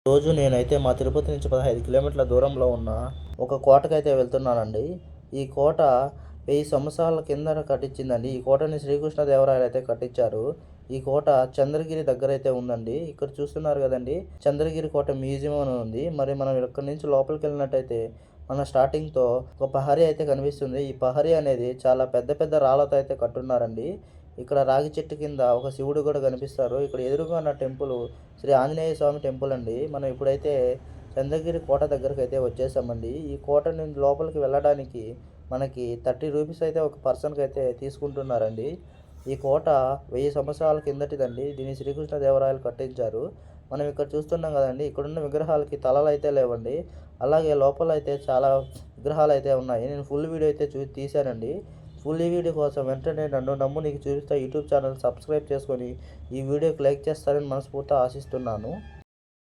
రోజు నేనైతే మా తిరుపతి నుంచి 15 కిలోమీటర్ల దూరంలో ఉన్న ఒక కోటకైతే వెళ్తున్నానండి. ఈ కోట 1000 సంవత్సరాల కిందట కట్టించిందండి. ఈ కోటని శ్రీకృష్ణదేవరాయలు అయితే కట్టించారు. ఈ కోట చంద్రగిరి దగ్గరైతే ఉందండి. ఇక్కడ చూస్తున్నారు కదండి, చంద్రగిరి కోట మ్యూజియం అని ఉంది. మరి మనం ఇక్కడి నుంచి లోపలికి వెళ్ళినట్టయితే మన స్టార్టింగ్తో ఒక ప్రహరీ అయితే కనిపిస్తుంది. ఈ ప్రహరీ అనేది చాలా పెద్ద పెద్ద రాళ్ళతో అయితే కట్టున్నారండి. ఇక్కడ రాగి చెట్టు కింద ఒక శివుడు కూడా కనిపిస్తారు. ఇక్కడ ఎదురుగా ఉన్న టెంపుల్ శ్రీ ఆంజనేయ స్వామి టెంపుల్ అండి. మనం ఇప్పుడైతే చంద్రగిరి కోట దగ్గరికి అయితే వచ్చేసామండి. ఈ కోట నుంచి లోపలికి వెళ్ళడానికి మనకి 30 రూపీస్ అయితే ఒక పర్సన్కి అయితే తీసుకుంటున్నారండి. ఈ కోట 1000 సంవత్సరాల కిందటిదండి. దీన్ని శ్రీకృష్ణదేవరాయలు కట్టించారు. మనం ఇక్కడ చూస్తున్నాం కదండి, ఇక్కడున్న విగ్రహాలకి తలలు అయితే లేవండి. అలాగే లోపల అయితే చాలా విగ్రహాలు అయితే ఉన్నాయి. నేను ఫుల్ వీడియో అయితే తీశానండి. ఫుల్ ఈ వీడియో కోసం వెంటనే నన్ను నమ్ము నీకు చూపిస్తా యూట్యూబ్ ఛానల్ సబ్స్క్రైబ్ చేసుకొని ఈ వీడియోకి లైక్ చేస్తారని మనస్ఫూర్తిగా ఆశిస్తున్నాను.